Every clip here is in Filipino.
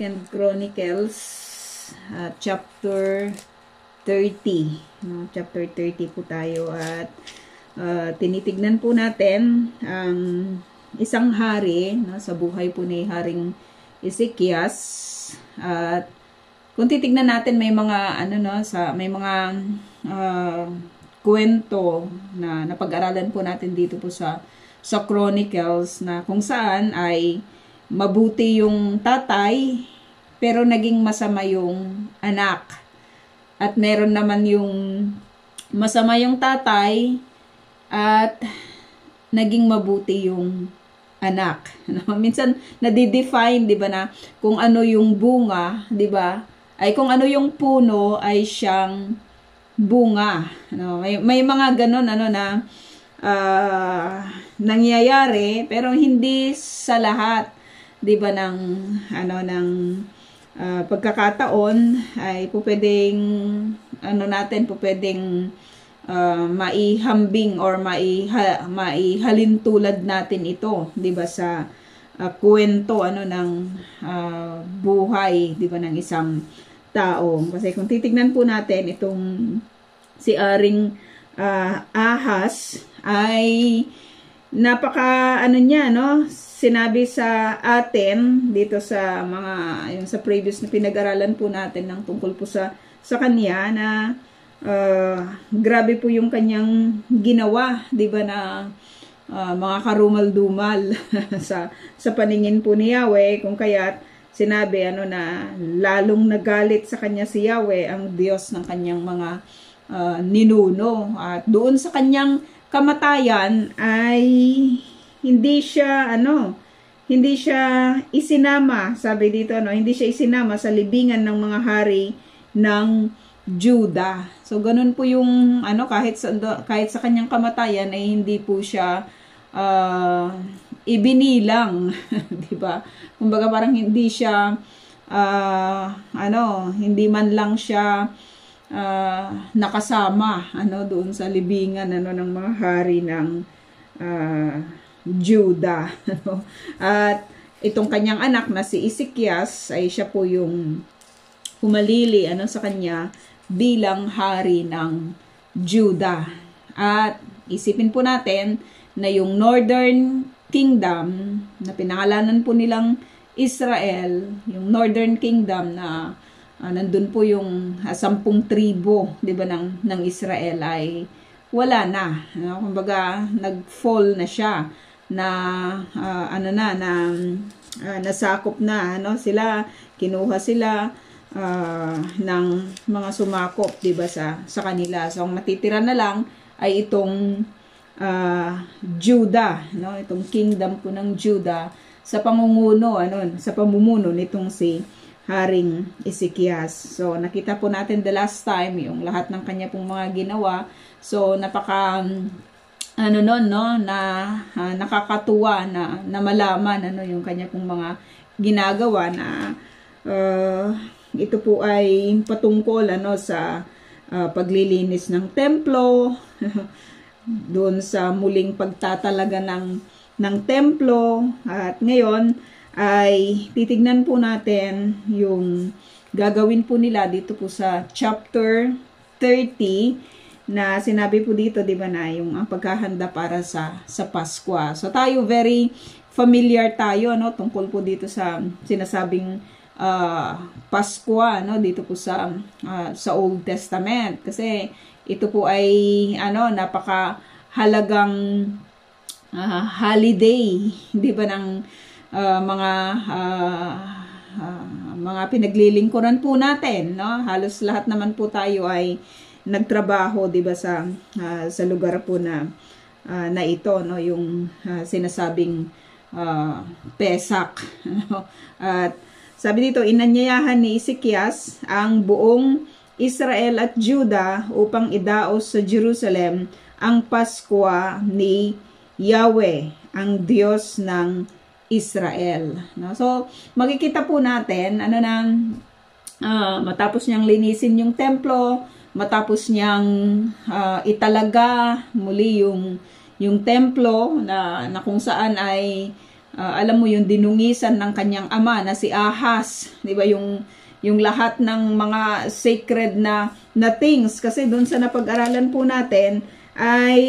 2 Chronicles chapter 30. Chapter 30 po tayo at tinitignan po natin ang isang hari sa buhay po ni Haring Ezekias. At kung titignan natin may mga may mga kwento na napag-aralan po natin dito po sa Chronicles na kung saan ay mabuti yung tatay pero naging masama yung anak. At meron naman yung masama yung tatay at naging mabuti yung anak. Minsan nadidefine, 'di ba, na kung ano yung bunga, 'di ba? Ay kung ano yung puno ay siyang bunga. May mga ganun na nangyayari pero hindi sa lahat, 'di ba, ng pagkakataon ay pwedeng pwedeng maihambing or maihalintulad natin ito, 'di ba, sa kwento ng buhay, 'di ba, ng isang tao. Kasi kung titignan po natin itong si Haring Ahaz ay napaka niya, sinabi sa atin dito sa mga yung sa previous na pinag-aralan po natin ng tungkol po sa kanya na grabe po yung kanyang ginawa, 'di ba, na mga karumal-dumal sa paningin po ni Yahweh, kung kaya't sinabi na lalong nagalit sa kanya si Yahweh, ang Diyos ng kanyang mga ninuno, at doon sa kanyang kamatayan ay hindi siya isinama, sabi dito hindi siya isinama sa libingan ng mga hari ng Juda. So ganun po yung kahit sa kanyang kamatayan ay hindi po siya ibinilang, 'di ba? Kumbaga parang hindi siya hindi man lang siya nakasama doon sa libingan ng mga hari ng Juda. At itong kanyang anak na si Ezekias ay siya po yung humalili sa kanya bilang hari ng Juda. At isipin po natin na yung Northern Kingdom na pinangalanan po nilang Israel, yung Northern Kingdom na nandun po yung 10 tribo, 'di ba, ng Israel ay wala na. Kumbaga nag-fall na siya na nasakop na sila, kinuha sila ng mga sumakop, 'di ba, sa kanila. So ang matitira na lang ay itong Juda, itong kingdom po ng Juda sa pamumuno nitong si Haring Ezekias. So nakita po natin the last time yung lahat ng kanya pong mga ginawa. So napaka nakakatuwa na malaman yung kanya pong mga ginagawa na ito po ay patungkol sa paglilinis ng templo, doon sa muling pagtatalaga ng templo. At ngayon ay titignan po natin yung gagawin po nila dito po sa chapter 30 na sinabi po dito, 'di ba, na yung ang paghahanda para sa Pasko. So tayo very familiar tayo tungkol po dito sa sinasabing Pasko dito po sa Old Testament, kasi ito po ay napakahalagang holiday, 'di ba, ng mga pinaglilingkuran po natin, halos lahat naman po tayo ay nagtrabaho, 'di ba, sa lugar po na ito, yung sinasabing Pesak. At sabi dito, inanyayahan ni Ezekias ang buong Israel at Juda upang idaos sa Jerusalem ang Pasko ni Yahweh, ang Diyos ng Israel. So makikita po natin matapos niyang linisin yung templo, matapos niyang italaga muli yung templo na kung saan ay alam mo yung dinungisan ng kanyang ama na si Ahaz, 'di ba, yung lahat ng mga sacred na things, kasi doon sa napag-aralan po natin ay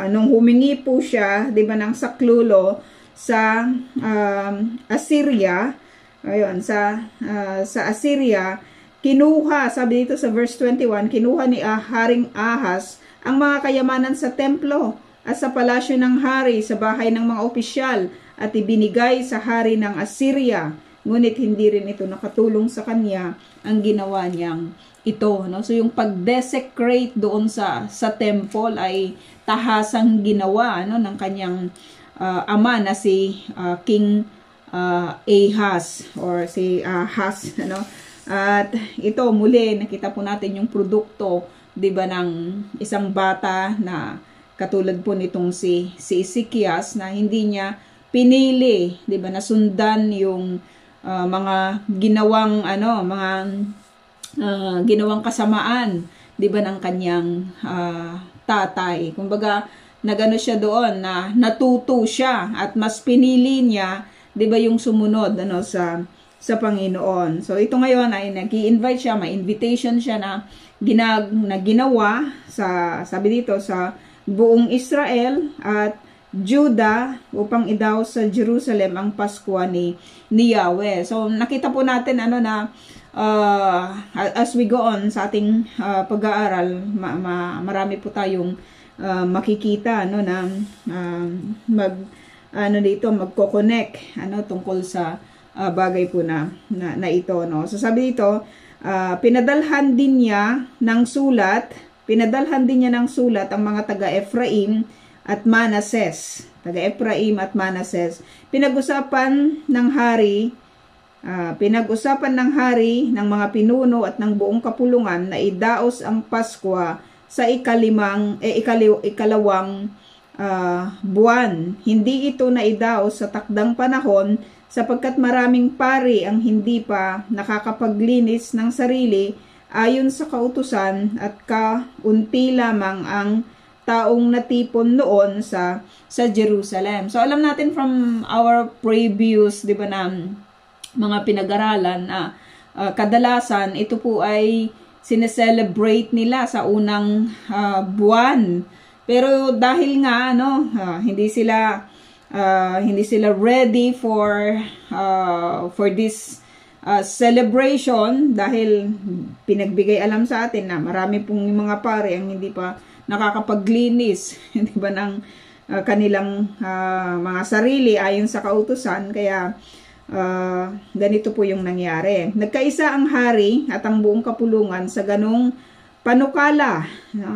nung humingi po siya, 'di ba, ng saklulo sa Assyria, ayun, sa Assyria, kinuha, sabi dito sa verse 21, kinuha ni Haring Ahaz ang mga kayamanan sa templo at sa palasyo ng hari, sa bahay ng mga opisyal, at ibinigay sa hari ng Assyria. Ngunit hindi rin ito nakatulong sa kanya ang ginawa niyang ito, no? So yung pag-desecrate doon sa temple ay tahasang ginawa, no, ng kanyang ama na si King Ahaz, or si Ahaz, ano? At ito muli nakita po natin yung produkto, 'di ba, ng isang bata na katulad po nitong si Ezekias, na hindi niya pinili, 'di ba, na sundan yung mga ginawang ginawang kasamaan, 'di ba, ng kanyang tatay. Kumbaga nagano siya doon, na natuto siya at mas pinili niya, 'di ba, yung sumunod sa Panginoon. So ito ngayon ay nag-i-invite siya, may invitation siya na ginawa sa, sabi dito, sa buong Israel at Judah upang idaw sa Jerusalem ang Pasko ni Yahweh. So nakita po natin na as we go on sa ating pag-aaral, marami po tayong makikita na magko-connect tungkol sa bagay po na ito, no. So sabi dito, pinadalhan din niya ng sulat ang mga taga-Ephraim at Manases. Taga-Ephraim at Manases. Pinag-usapan ng hari ng mga pinuno at ng buong kapulungan na idaos ang Pasko sa ikalawang buwan. Hindi ito naidaos sa takdang panahon sapagkat maraming pari ang hindi pa nakakapaglinis ng sarili ayon sa kautusan, at kaunti lamang ang taong natipon noon sa Jerusalem. So alam natin from our previous, 'di ba, na mga pinag-aralan na kadalasan ito po ay sineselebrate nila sa unang buwan. Pero dahil nga hindi sila ready for this celebration, dahil pinagbigay alam sa atin na marami pong mga pare ang hindi pa nakakapaglinis di ba, ng kanilang mga sarili ayon sa kautusan. Kaya ganito po yung nangyari. Nagkaisa ang hari at ang buong kapulungan sa ganong panukala.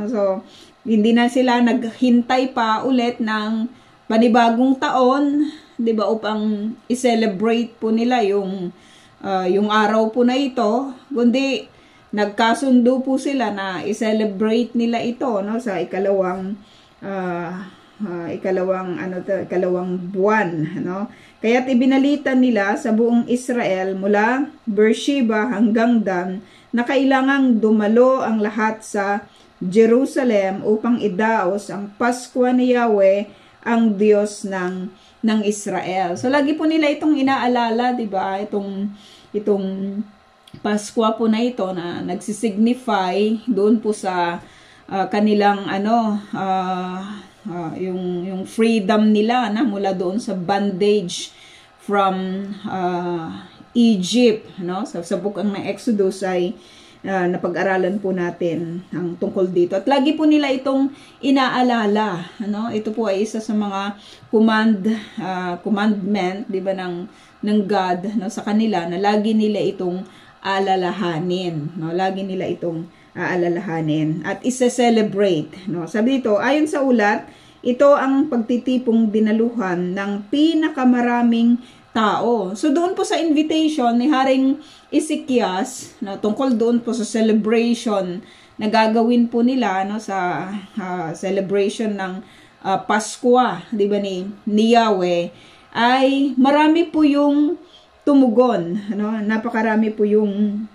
So hindi na sila naghintay pa ulit ng panibagong taon, 'di ba, upang i-celebrate po nila yung araw po na ito, kundi nagkasundo po sila na i-celebrate nila ito, no, sa ikalawang buwan, no. Kaya't ibinalita nila sa buong Israel mula Beersheba hanggang Dan na kailangang dumalo ang lahat sa Jerusalem upang idaos ang Pasko ni Yahweh, ang Diyos ng Israel. So lagi po nila itong inaalala, 'di ba? Itong Pasko po na ito na nagsisignify doon po sa kanilang yung freedom nila na mula doon sa bondage from Egypt, no? Sa bukang ng Exodus ay napag-aralan po natin ang tungkol dito. At lagi po nila itong inaalala, Ito po ay isa sa mga commandment, 'di ba, ng God, sa kanila, na lagi nila itong alalahanin, Lagi nila itong aalalahanin at i-celebrate, Sabi dito, ayon sa ulat, ito ang pagtitipong dinaluhan ng pinakamaraming tao. So doon po sa invitation ni Haring Ezekias, tungkol doon po sa celebration na gagawin po nila, sa celebration ng Pasko, 'di ba, ni Yahweh, ay marami po yung tumugon, napakarami po yung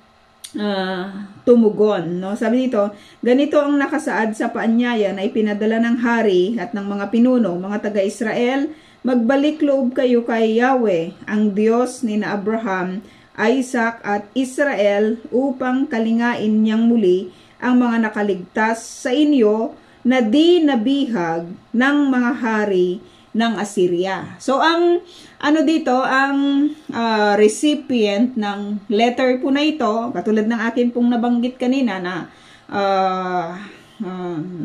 tumugon, Sabi dito, ganito ang nakasaad sa paanyaya na ipinadala ng hari at ng mga pinuno, mga taga-Israel, magbalik loob kayo kay Yahweh, ang Diyos ni na Abraham, Isaac at Israel upang kalingain niyang muli ang mga nakaligtas sa inyo na di nabihag ng mga hari ng Assyria. So ang ano dito, ang recipient ng letter po na ito, katulad ng akin pong nabanggit kanina na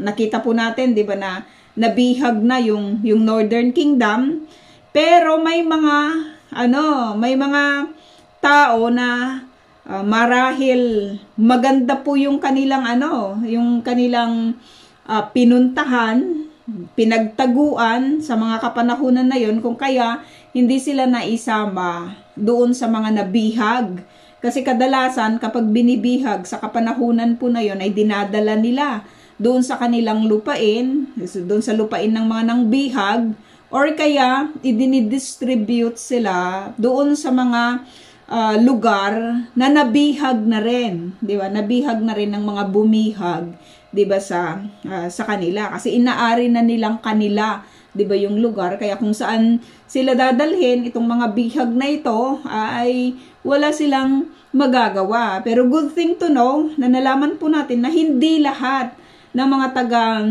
nakita po natin, di ba, na nabihag na yung Northern Kingdom, pero may mga tao na marahil maganda po yung kanilang pinuntahan, pinagtaguan sa mga kapanahunan na yon, kung kaya hindi sila naisama doon sa mga nabihag. Kasi kadalasan kapag binibihag sa kapanahunan po na yon ay dinadala nila doon sa kanilang lupain, doon sa lupain ng mga nangbihag, or kaya idinidistribute sila doon sa mga lugar na nabihag na rin, di ba? Nabihag na rin ng mga bumihag, di ba, sa kanila, kasi inaari na nilang kanila, di ba, yung lugar. Kaya kung saan sila dadalhin itong mga bihag na ito ay wala silang magagawa. Pero good thing to know na nalaman po natin na hindi lahat ng mga taga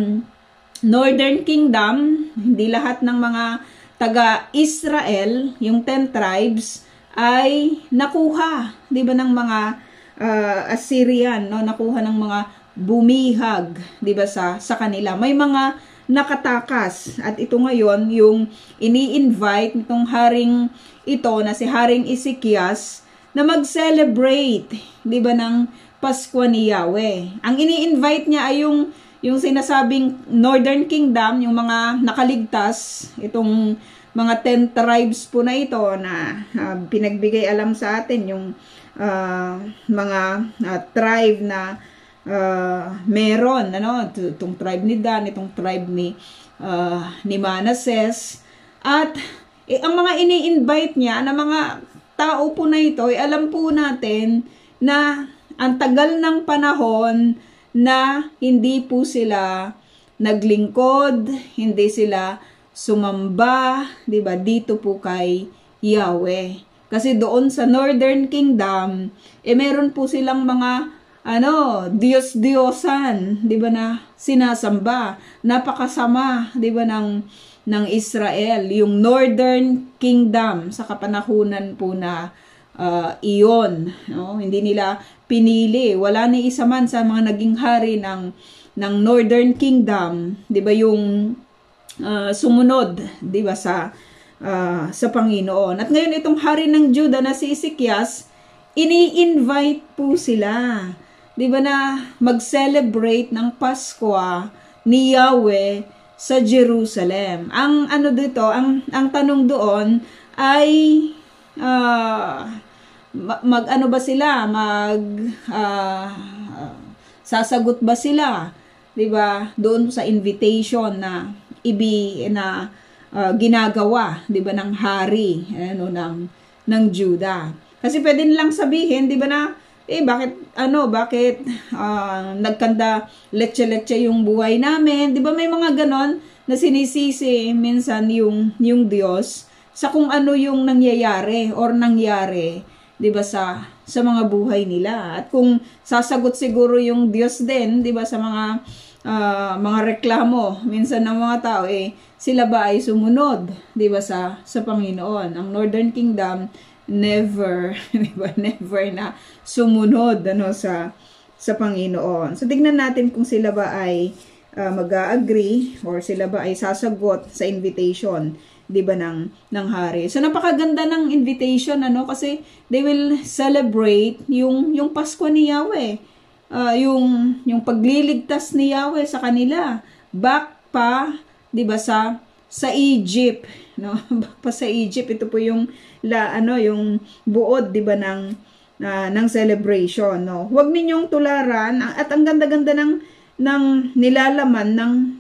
Northern Kingdom, hindi lahat ng mga taga Israel, yung 10 tribes, ay nakuha, di ba, ng mga Assyrian, no? Nakuha ng mga bumihag, di ba, sa kanila. May mga nakatakas, at ito ngayon yung ini-invite nitong haring ito na si Haring Ezekias na mag-celebrate, di ba, ng Pasko ni Yahweh. Ang ini-invite niya ay yung sinasabing Northern Kingdom, yung mga nakaligtas, itong mga 10 tribes po na ito na pinagbigay alam sa atin, yung mga tribe na meron, itong tribe ni Dan, itong tribe ni Manasseh. At ang mga ini-invite niya na mga tao po na ito, alam po natin na ang tagal ng panahon na hindi po sila naglingkod, hindi sila sumamba, di ba, dito po kay Yahweh. Kasi doon sa Northern Kingdom, meron po silang mga Diyos-Diyosan, di ba, na sinasamba. Napakasama, di ba, ng Israel, yung Northern Kingdom sa kapanahunan po na iyon, no? Hindi nila pinili, wala ni isa man sa mga naging hari ng Northern Kingdom, 'di ba, yung sumunod, 'di ba, sa Panginoon. At ngayon itong hari ng Juda na si Ezekias, ini-invite po sila, 'di ba, na mag-celebrate ng Pasko ni Yahweh sa Jerusalem. Ang dito, ang tanong doon ay ba sila, sasagot ba sila, 'di ba, doon sa invitation na ginagawa, 'di ba, ng hari ng Juda. Kasi pwede nilang sabihin, 'di ba, na bakit nagkanda letse-letse yung buhay namin, 'di ba, may mga ganon na sinisisi minsan yung Diyos sa kung ano yung nangyayari or nangyari, 'di ba, sa mga buhay nila. At kung sasagot siguro yung Diyos din, 'di ba, sa mga reklamo minsan ng mga tao, sila ba ay sumunod, 'di ba, sa Panginoon? Ang Northern Kingdom never, 'di ba, never na sumunod sa Panginoon. So tignan natin kung sila ba ay mag-agree or sila ba ay sasagot sa invitation, 'di ba, ng hari. So napakaganda ng invitation, kasi they will celebrate yung Pasko ni Yahweh, yung pagliligtas ni Yahweh sa kanila back pa, 'di ba, sa Egypt, no? Back pa sa Egypt. Ito po yung yung buod, 'di ba, ng celebration, no? Huwag ninyong tularan, at ang ganda-ganda ng nilalaman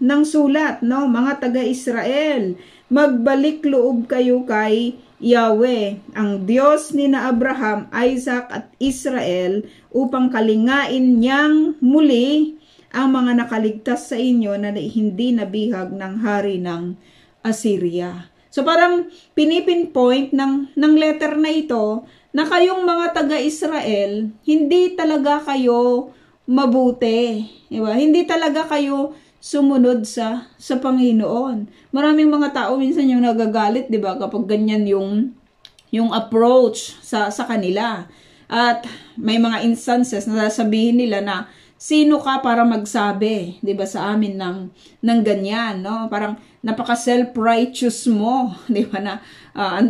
ng sulat, no? Mga taga-Israel, magbalik loob kayo kay Yahweh, ang Diyos ni na Abraham, Isaac at Israel, upang kalingain niyang muli ang mga nakaligtas sa inyo na hindi nabihag ng hari ng Assyria. So parang pinipinpoint ng letter na ito na kayong mga taga-Israel, hindi talaga kayo mabuti. Diba? Hindi talaga kayo sumunod sa Panginoon. Maraming mga tao minsan yung nagagalit, 'di ba, kapag ganyan yung approach sa kanila. At may mga instances na sasabihin nila na sino ka para magsabi, 'di ba, sa amin ng ganyan, no? Parang napaka self-righteous mo, 'di ba, na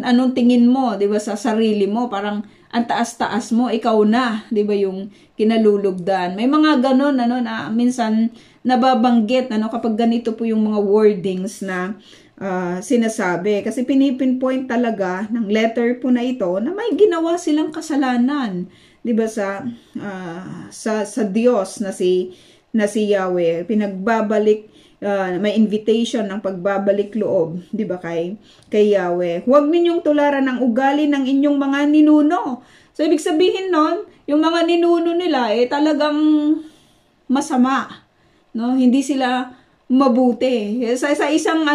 anong tingin mo, 'di ba, sa sarili mo, parang ang taas-taas mo, ikaw na, 'di ba, yung kinalulugdan. May mga ganon na minsan nababanggit kapag ganito po yung mga wordings na sinasabi, kasi pinipinpoint talaga ng letter po na ito na may ginawa silang kasalanan, 'di ba, sa Diyos na si Yahweh. Pinagbabalik, may invitation ng pagbabalik loob, 'di ba, kay Yahweh. Huwag ninyong tularan ang ugali ng inyong mga ninuno. So ibig sabihin nun, yung mga ninuno nila talagang masama, no? Hindi sila mabuti. Sa isang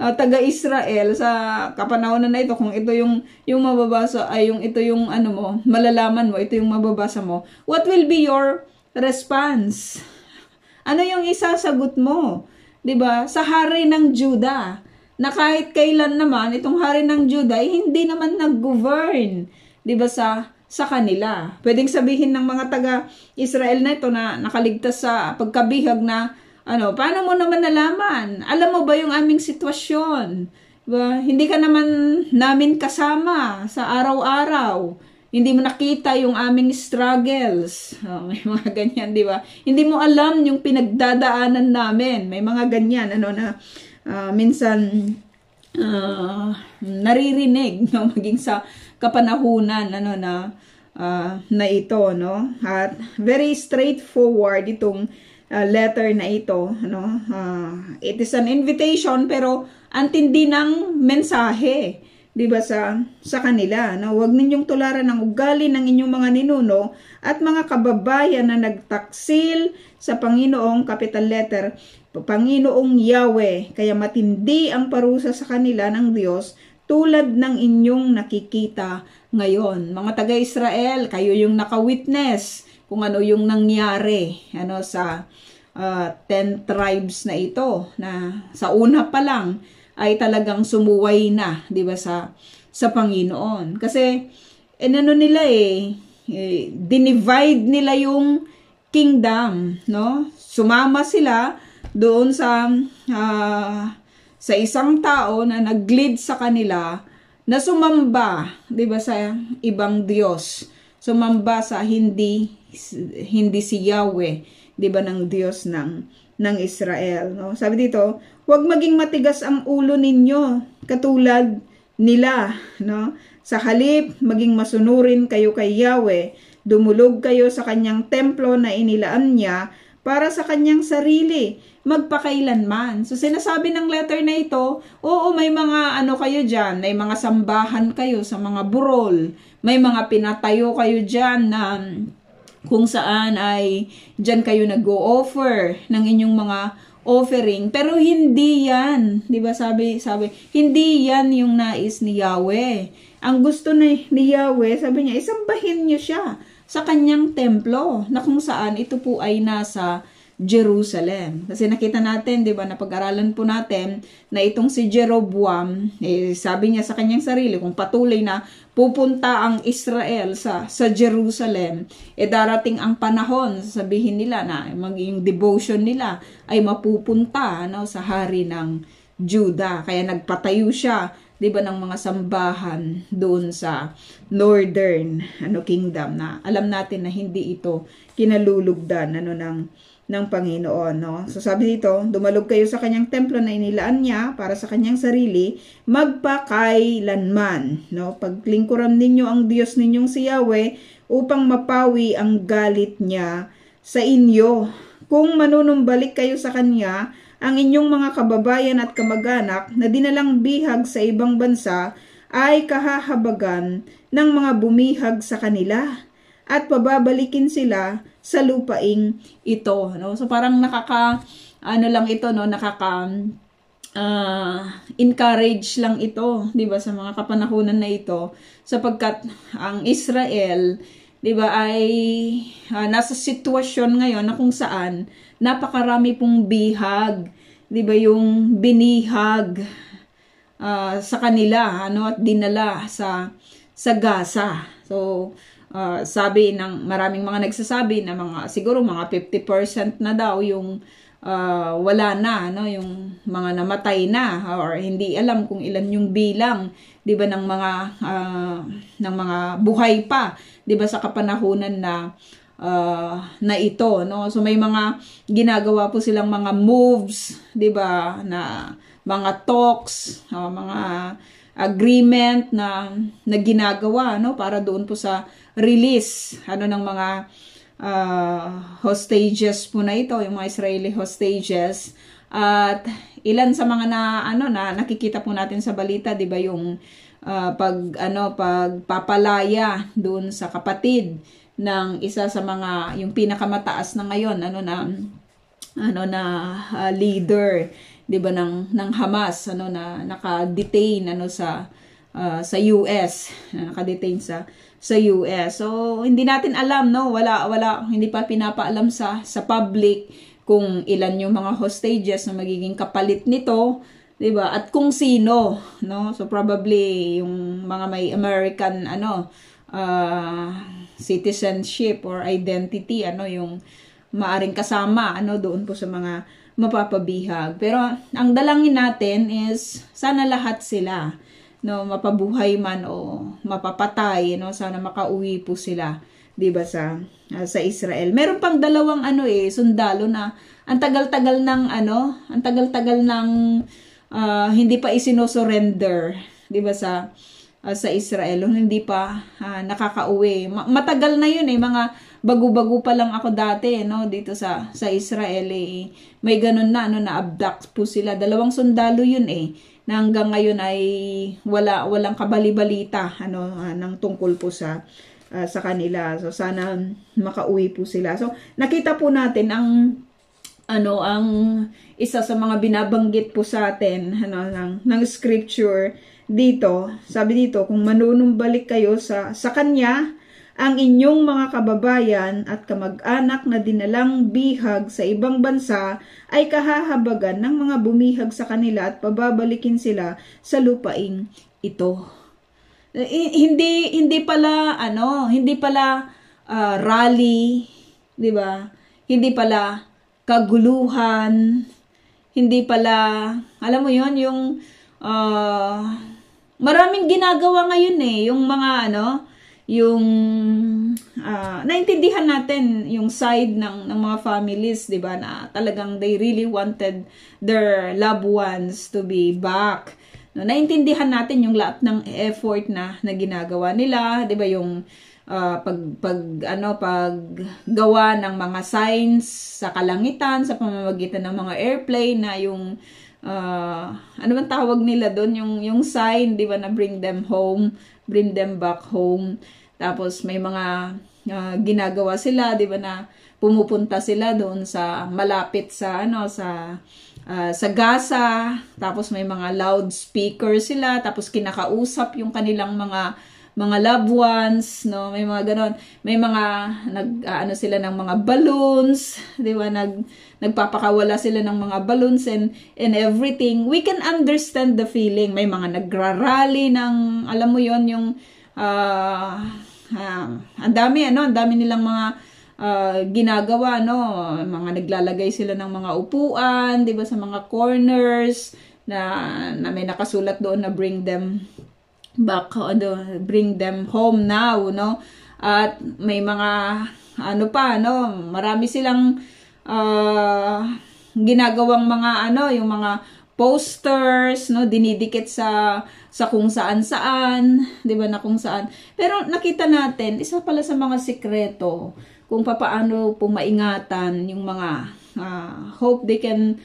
taga-Israel sa kapanahonan na ito, kung ito yung mababasa, ay ito yung malalaman mo, ito yung mababasa mo, what will be your response? Ano yung isasagot mo? 'Di ba? Sa hari ng Juda, na kahit kailan naman itong hari ng Juda ay hindi naman nag-govern, 'di ba, sa kanila. Pwedeng sabihin ng mga taga-Israel na ito na nakaligtas sa pagkabihag na paano mo naman nalaman? Alam mo ba yung aming sitwasyon? Diba? Hindi ka naman namin kasama sa araw-araw. Hindi mo nakita yung aming struggles. May mga ganyan, di ba? Hindi mo alam yung pinagdadaanan namin. May mga ganyan, na minsan naririnig, maging sa kapanahunan, na ito, no? At very straightforward itong letter na ito, it is an invitation pero antindi ng mensahe, 'di ba, sa kanila, Huwag ninyong tularan ang ugali ng inyong mga ninuno at mga kababayan na nagtaksil sa Panginoong, capital letter, Panginoong Yahweh, kaya matindi ang parusa sa kanila ng Diyos tulad ng inyong nakikita ngayon. Mga taga-Israel, kayo yung naka-witness kung ano yung nangyari sa 10 tribes na ito, na sa una pa lang ay talagang sumuway na, 'di ba, sa Panginoon. Kasi nila dinivide nila yung kingdom, no? Sumama sila doon sa isang tao na nag-lead sa kanila na sumamba, 'di ba, sa ibang Diyos. Sumamba sa hindi si Yahweh, 'di ba, ng Diyos ng Israel, no? Sabi dito, huwag maging matigas ang ulo ninyo katulad nila, no? Sa halip, maging masunurin kayo kay Yahweh, dumulog kayo sa kanyang templo na inilaan niya para sa kanyang sarili, magpakailanman. So sinasabi ng letter na ito, oo, may mga kayo diyan, may mga sambahan kayo sa mga burol, may mga pinatayo kayo diyan na kung saan ay diyan kayo nag-o-offer ng inyong mga offering, pero hindi yan, 'di ba, sabi hindi yan yung nais ni Yahweh. Ang gusto ni Yahweh, sabi niya, isambahin niyo siya sa kanyang templo, na kung saan ito po ay nasa Jerusalem. Kasi nakita natin, 'di ba, napag-aralan po natin na itong si Jeroboam, sabi niya sa kanyang sarili, kung patuloy na pupunta ang Israel sa Jerusalem, darating ang panahon, sabihin nila na maging devotion nila ay mapupunta sa hari ng Juda. Kaya nagpatayo siya, 'di ba, ng mga sambahan doon sa northern kingdom, na alam natin na hindi ito kinalulugdan ng Panginoon, no? So sabi dito, dumalog kayo sa kanyang templo na inilaan niya para sa kanyang sarili, magpakailanman, no? Paglingkuran ninyo ang Diyos ninyong si Yahweh upang mapawi ang galit niya sa inyo. Kung manunumbalik kayo sa kanya, ang inyong mga kababayan at kamag-anak na dinalang bihag sa ibang bansa ay kahahabagan ng mga bumihag sa kanila at pababalikin sila sa lupaing ito, no? So parang lang ito, no, encourage lang ito, 'di ba, sa mga kapanahunan na ito, sapagkat ang Israel, 'di ba, ay nasa sitwasyon ngayon na kung saan napakarami pong bihag, 'di ba, yung binihag sa kanila, ano, at dinala sa Gaza. So sabi ng maraming mga nagsasabi na siguro mga 50% na daw yung wala na, no, yung mga namatay na, or hindi alam kung ilan yung bilang, 'di ba, ng mga buhay pa, 'di ba, sa kapanahunan na ito, no. So may mga ginagawa po silang mga moves, 'di ba, na mga talks, mga agreement na ginagawa, no, para doon po sa release ng mga hostages po na ito, yung mga Israeli hostages. At ilan sa mga na nakikita po natin sa balita, 'di ba, yung pagpapalaya doon sa kapatid ng isa sa mga, yung pinakamataas na ngayon leader, 'di ba, ng Hamas, na naka-detain sa US, naka-detain sa US. So hindi natin alam, no, hindi pa pinapaalam sa public kung ilan yung mga hostages na magiging kapalit nito, 'di ba, at kung sino, no. So probably yung mga may American citizenship or identity, yung maaring kasama doon po sa mga mapapabihag. Pero ang dalangin natin is sana lahat sila, no, mapabuhay man o mapapatay, no, sana makauwi po sila, 'di ba, sa Israel. Meron pang dalawang sundalo na ang tagal-tagal ng hindi pa isino-surrender, 'di ba, sa Israel, hindi pa nakakauwi. Matagal na 'yun, mga bago-bago pa lang ako dati, no, dito sa Israel, may ganun na-abduct po sila. Dalawang sundalo 'yun, na hanggang ngayon ay walang kabali-balita ng tungkol po sa kanila. So sana makauwi po sila. So nakita po natin ang isa sa mga binabanggit po sa atin ng scripture dito. Sabi dito, kung manunumbalik kayo sa kanya, ang inyong mga kababayan at kamag-anak na dinalang bihag sa ibang bansa ay kahahabagan ng mga bumihag sa kanila at pababalikin sila sa lupaing ito. Hindi pala rally, 'di ba? Hindi pala kaguluhan, hindi pala, alam mo 'yon, yung maraming ginagawa ngayon, yung mga yung naintindihan natin yung side ng mga families, 'di ba, na talagang they really wanted their loved ones to be back. No, naintindihan natin yung lahat ng effort na ginagawa nila, 'di ba, yung paggawa ng mga signs sa kalangitan sa pamamagitan ng mga airplane na yung ano man tawag nila doon, yung sign, 'di ba, na bring them back home. Tapos may mga ginagawa sila, 'di ba, na pumupunta sila doon sa malapit sa Gaza. Tapos may mga loudspeaker sila, tapos kinakausap yung kanilang mga loved ones, no, may mga ganon. May mga sila ng mga balloons, 'di ba, nagpapakawala sila ng mga balloons and everything. We can understand the feeling. May mga nagrarally ng, alam mo 'yon, yung ang dami nilang mga ginagawa, no, mga naglalagay sila ng mga upuan, 'di ba, sa mga corners na may nakasulat doon na bring them back, bring them home now, no. At may mga marami silang ginagawang mga yung mga posters, no, dinidikit sa kung saan-saan, 'di ba, na kung saan. Pero nakita natin, isa pala sa mga sikreto kung paano po maingatan yung mga hope they can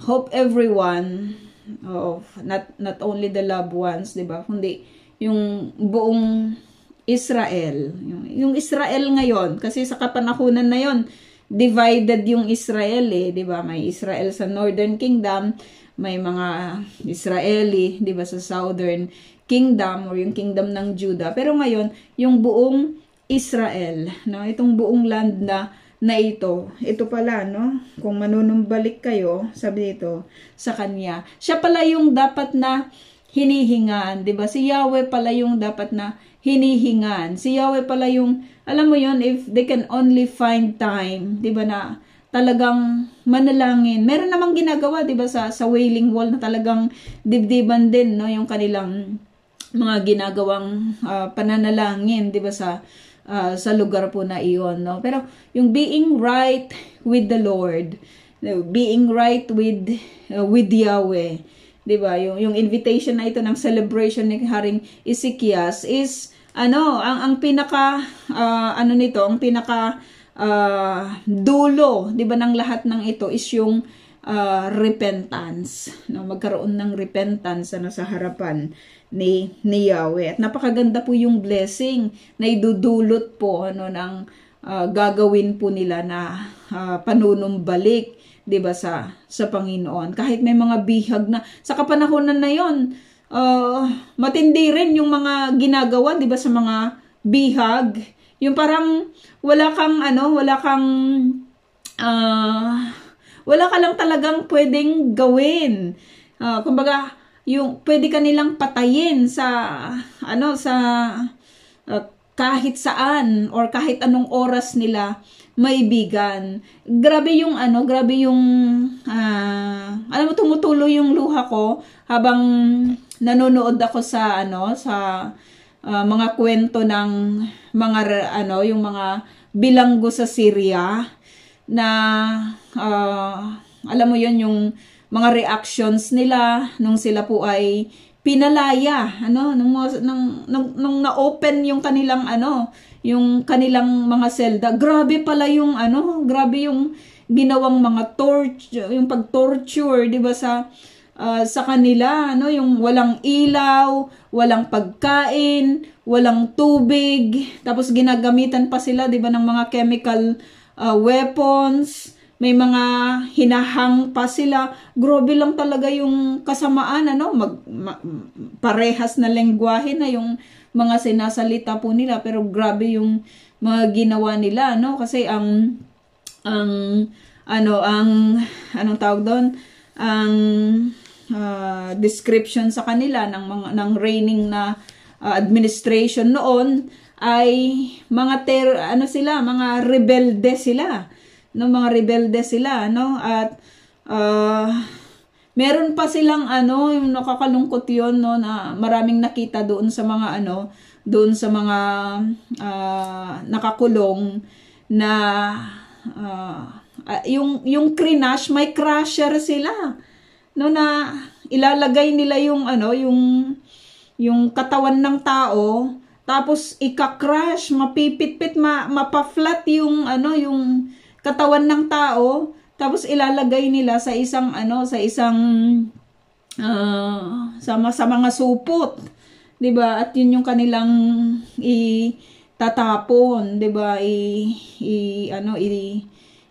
hope everyone of not only the loved ones, 'di ba, kundi yung buong Israel. Yung Israel ngayon, kasi sa kapanahunan na 'yon, divided yung Israel, 'di ba? May Israel sa Northern Kingdom may mga Israeli, 'di ba, sa Southern Kingdom or yung kingdom ng Judah. Pero ngayon, yung buong Israel, no, itong buong land na ito pala, no, kung manunumbalik kayo, sabi dito sa kanya, siya pala yung dapat na hinihingan, 'di ba? Si Yahweh pala yung dapat na hinihingan. Si Yahweh pala yung, alam mo yon, if they can only find time, 'di ba, na talagang manalangin. Meron namang ginagawa, 'di ba, sa Wailing Wall na talagang dibdiban din, no, yung kanilang mga ginagawang pananalangin, 'di ba, sa lugar po na iyon, no? Pero yung being right with the Lord, being right with Yahweh, 'di ba? Yung invitation na ito ng celebration ni Haring Ezekias is ang pinaka nito, ang pinaka dulo, 'di ba, ng lahat ng ito is yung repentance, no? Magkaroon ng repentance sa harapan ni Yahweh. At napakaganda po yung blessing na idudulot po ng gagawin po nila na panunumbalik, 'di ba, sa Panginoon. Kahit may mga bihag na sa kapanahonan na 'yon, matindi rin yung mga ginagawa, 'di ba, sa mga bihag. Yung parang wala ka lang talagang pwedeng gawin. Kumbaga, yung pwede ka nilang patayin sa kahit saan or kahit anong oras nila maibigan. Grabe yung tumutulo yung luha ko habang nanonood ako sa mga kwento ng mga yung mga bilanggo sa Syria na alam mo yon, yung mga reactions nila nung sila po ay pinalaya, nung na-open yung kanilang yung kanilang mga selda. Grabe pala yung grabe yung ginawang mga yung pag-torture, 'di ba, sa kanila, yung walang ilaw, walang pagkain, walang tubig, tapos ginagamitan pa sila, 'di ba, ng mga chemical weapons. May mga hinahang pa sila. Grabe lang talaga yung kasamaan, parehas na lengguwahe na yung mga sinasalita po nila, pero grabe yung mga ginawa nila, kasi anong tawag doon? Ang description sa kanila ng reigning na administration noon ay mga mga rebelde sila. Mga rebelde sila, at meron pa silang yung nakakalungkot yun, na maraming nakita doon sa mga doon sa mga nakakulong na yung crash, may crusher sila, na ilalagay nila yung katawan ng tao, tapos ika-crash, mapipit-pit, mapa-flat yung katawan ng tao, tapos ilalagay nila sa isang sa mga supot, 'di ba? At yun yung kanilang itatapon, 'di ba?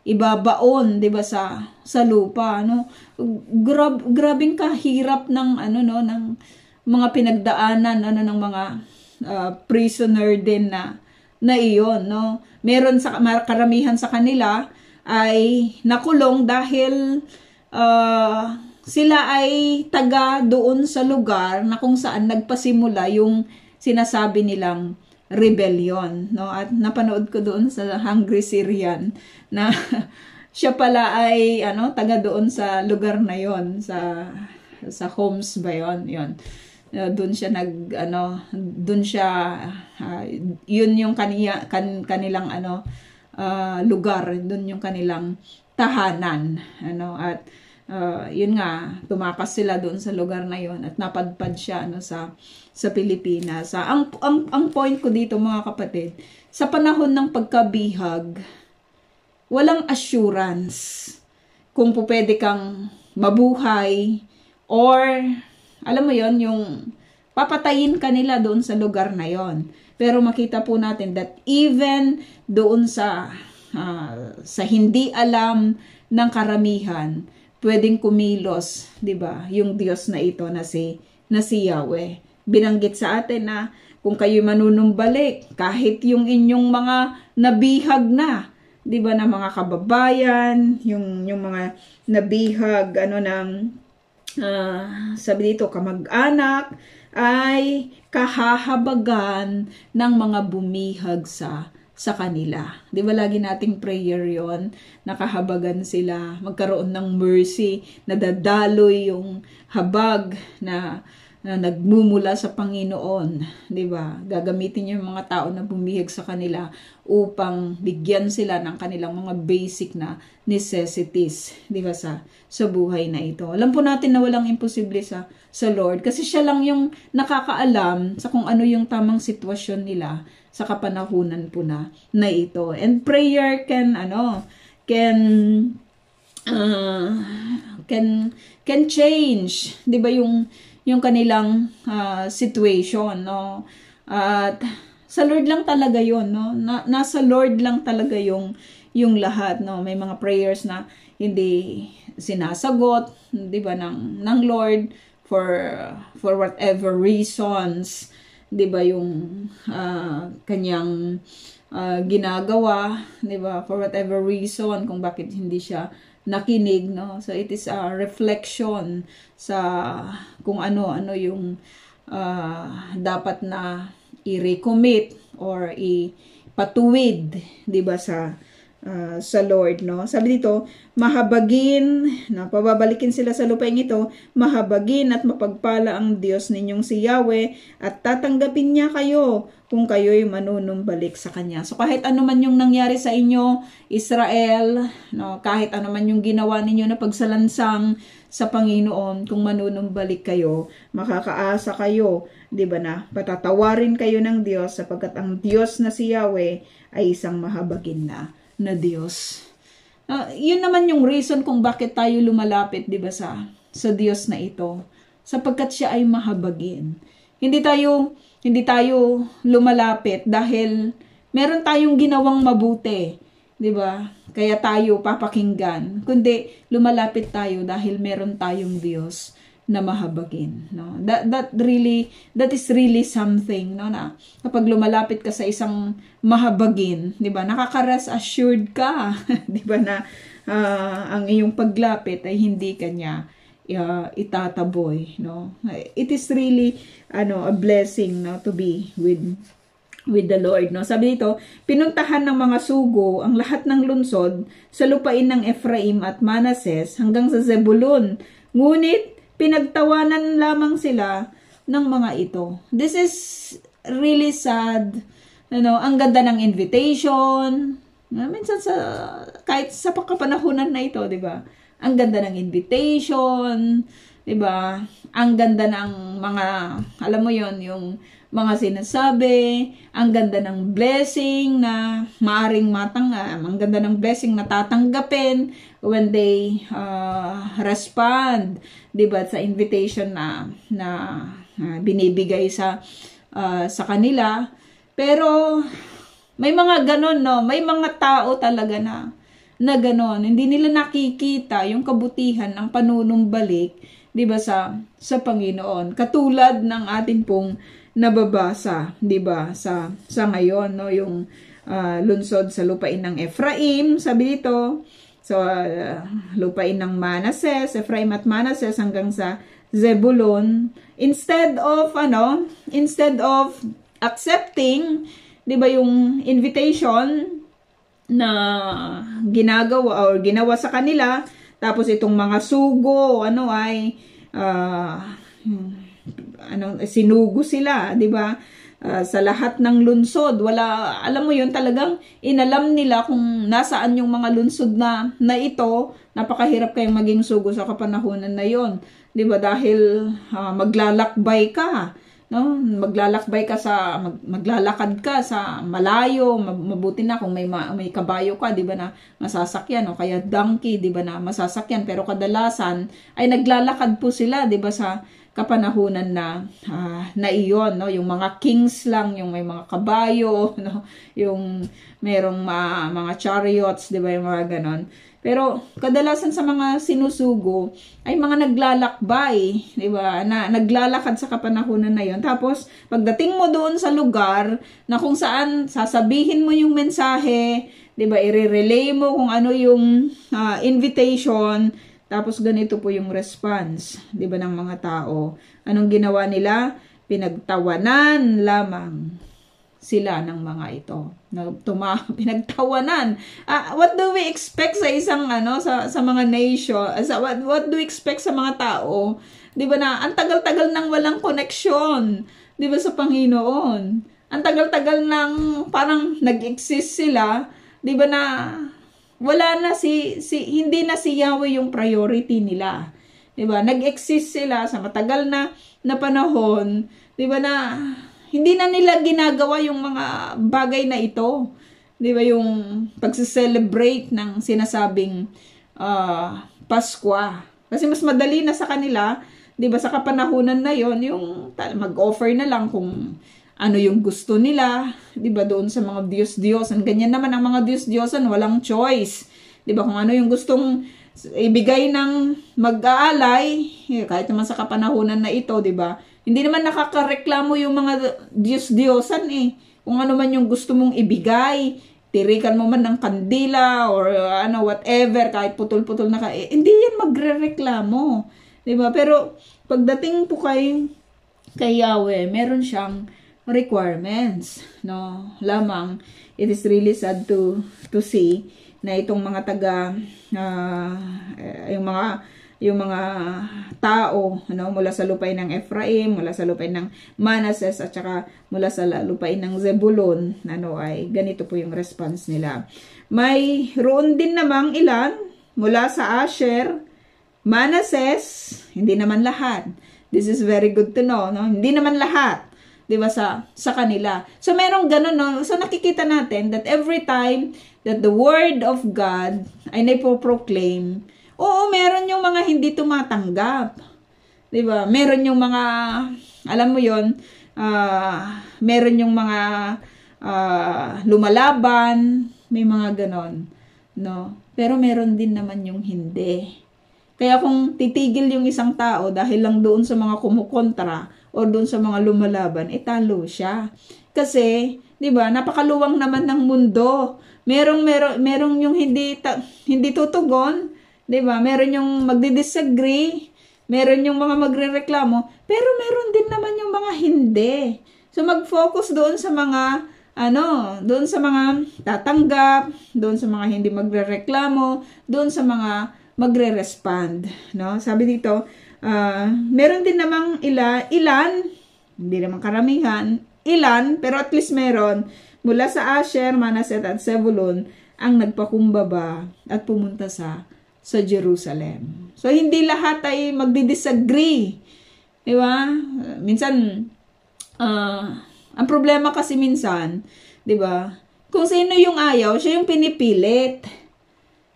Ibabaon, 'di ba, sa lupa, grabing kahirap ng ng mga pinagdaanan ng mga prisoner din na iyon, Meron karamihan sa kanila ay nakulong dahil sila ay taga doon sa lugar na kung saan nagpasimula yung sinasabi nilang rebellion, At napanood ko doon sa Hungry Syrian na siya pala ay taga doon sa lugar na yon, sa Homs ba yon? Doon siya yun yung kanilang lugar, doon yung kanilang tahanan, at yun nga, tumakas sila doon sa lugar na yon at napadpad siya sa Pilipinas. Ang point ko dito, mga kapatid, sa panahon ng pagkabihag, walang assurance kung pwede kang mabuhay or alam mo yon, yung papatayin ka nila doon sa lugar na yon. Pero makita po natin that even doon sa hindi alam ng karamihan, pwedeng kumilos, 'di ba? Yung Diyos na ito na si Yahweh. Binanggit sa atin na kung kayo manunumbalik, kahit yung inyong mga nabihag na, 'di ba, na mga kababayan, yung mga nabihag sabi dito kamag-anak, ay kahahabagan ng mga bumihag sa kanila. Di ba lagi nating prayer yon, nakahabagan sila, magkaroon ng mercy, nadadaloy yung habag na nagmumula sa Panginoon, di ba? Gagamitin niya yung mga tao na bumihag sa kanila upang bigyan sila ng kanilang mga basic na necessities, di ba, sa buhay na ito. Alam po natin na walang imposible sa Lord kasi siya lang yung nakakaalam sa kung ano yung tamang sitwasyon nila sa kapanahunan po na ito. And prayer can change, di ba, yung kanilang situation, no? At sa Lord lang talaga yon, no? Nasa Lord lang talaga yung lahat, no? May mga prayers na hindi sinasagot, 'di ba, ng Lord for whatever reasons, 'di ba, yung kanyang ginagawa, 'di ba, for whatever reason kung bakit hindi siya nakinig, no? So it is a reflection sa kung ano yung dapat na i-recommit or ipatuwid, 'di ba, sa Lord, no? Sabi dito, mahabagin, no, pababalikin sila sa lupain ito, mahabagin at mapagpala ang Diyos ninyong si Yahweh at tatanggapin niya kayo kung kayo'y manunumbalik sa Kanya. So kahit ano man yung nangyari sa inyo, Israel, no, kahit ano man yung ginawa ninyo na pagsalansang sa Panginoon, kung manunumbalik kayo, makakaasa kayo, 'di ba, na patatawarin kayo ng Diyos sapagkat ang Diyos na si Yahweh ay isang mahabagin na Diyos. Yun naman yung reason kung bakit tayo lumalapit, 'di ba, sa Diyos na ito, sapagkat siya ay mahabagin. Hindi tayo lumalapit dahil meron tayong ginawang mabuti, 'di ba? Kaya tayo papakinggan, kundi lumalapit tayo dahil meron tayong Diyos na mahabagin, no? That is really something, no, na kapag lumalapit ka sa isang mahabagin, 'di ba? Nakaka-rest assured ka, 'di ba, na ang iyong paglapit ay hindi kanya itataboy, no? It is really a blessing, no, to be with the Lord, no? Sabi dito, pinuntahan ng mga sugo ang lahat ng lungsod sa lupain ng Ephraim at Manases hanggang sa Zebulun. Ngunit pinagtawanan lamang sila ng mga ito. This is really sad. Ang ganda ng invitation. Minsan kahit sa kapanahunan na ito, 'di ba? Ang ganda ng invitation, 'di ba? Ang ganda ng mga, alam mo 'yon, yung mga sinasabi, ang ganda ng blessing na maaring ang ganda ng blessing na tatanggapin when they respond, 'di ba, sa invitation na binibigay sa kanila. Pero may mga ganon, no? May mga tao talaga na ganon. Hindi nila nakikita yung kabutihan ng panunumbalik, 'di ba, sa Panginoon. Katulad ng atin pong nababasa, 'di ba, sa ngayon, no, yung lungsod sa lupain ng Ephraim, sabi dito, so lupain ng Manases, Ephraim at Manases hanggang sa Zebulun, instead of accepting, 'di ba, yung invitation na ginawa sa kanila, tapos itong mga sugo sinugo sila, 'di ba? Sa lahat ng lungsod, wala, alam mo 'yun, talagang inalam nila kung nasaan yung mga lungsod na ito. Napakahirap kayong maging sugo sa kapanahunan na 'yon, 'di ba? Dahil maglalakbay ka, no? Maglalakad ka sa malayo, mabuti na kung may kabayo ka, 'di ba, na masasakyan, o kaya donkey, 'di ba, na masasakyan, pero kadalasan ay naglalakad po sila, 'di ba, sa kapanahunan na iyon, no? Yung mga kings lang, yung may mga kabayo, no? Yung merong mga chariots, di ba, yung mga ganon. Pero kadalasan sa mga sinusugo ay mga naglalakbay, di ba? Na naglalakad sa kapanahunan na 'yon. Tapos pagdating mo doon sa lugar na kung saan sasabihin mo yung mensahe, di ba? I-relay mo kung ano yung invitation, tapos ganito po yung response, di ba, ng mga tao. Anong ginawa nila? Pinagtawanan lamang sila ng mga ito. Pinagtawanan. What do we expect sa isang sa mga nation? What do we expect sa mga tao? 'Di ba na ang tagal-tagal nang walang connection, 'di ba, sa Panginoon? Ang tagal-tagal nang parang nag-exist sila, 'di ba, na wala na hindi na si Yahweh yung priority nila. 'Di ba? Nag-exist sila sa matagal na panahon, 'di ba, na hindi na nila ginagawa yung mga bagay na ito. Di ba, yung pagse-celebrate ng sinasabing Pasko. Kasi mas madali na sa kanila, di ba, sa kapanahunan na yon, yung mag-offer na lang kung ano yung gusto nila, di ba, doon sa mga Diyos-Diyosan. Ganyan naman ang mga Diyos-Diyosan, walang choice. Di ba, kung ano yung gustong ibigay ng mag-aalay, kahit naman sa kapanahunan na ito, di ba, hindi naman nakakareklamo yung mga Diyos-Diyosan eh. Kung ano man yung gusto mong ibigay, tirikan mo man ng kandila or whatever, kahit putol-putol na hindi yan magrereklamo. Diba? Pero pagdating po kay Yahweh, meron siyang requirements. No? Lamang, it is really sad to see na itong mga yung mga tao, mula sa lupain ng Ephraim, mula sa lupain ng Manases, at saka mula sa lupain ng Zebulon, ay ganito po yung response nila. May roon din namang ilan mula sa Asher, Manases, hindi naman lahat. This is very good to know, no? Hindi naman lahat, 'di ba, sa kanila. So merong ganun, no? So nakikita natin that every time that the word of God ay naipo-proclaim, oo, meron yung mga hindi tumatanggap. 'Di ba? Meron yung mga, alam mo 'yon, meron yung mga lumalaban, may mga ganon, no? Pero meron din naman yung hindi. Kaya kung titigil yung isang tao dahil lang doon sa mga kumukontra o doon sa mga lumalaban, talo siya. Kasi, 'di ba, napakaluwang naman ng mundo. Merong yung hindi tutugon, 'di ba? Meron yung magdi-disagree, meron yung mga magrereklamo, pero meron din naman yung mga hindi. So mag-focus doon sa mga doon sa mga tatanggap, doon sa mga hindi magrereklamo, doon sa mga magre-respond, no? Sabi dito, meron din namang ilan, hindi naman karamihan, ilan, pero at least meron mula sa Asher, Manaset at Zebulun ang nagpakumbaba at pumunta sa Jerusalem. So, hindi lahat ay magdi-disagree. Di ba? Minsan, ang problema kasi minsan, di ba, kung sino yung ayaw, siya yung pinipilit.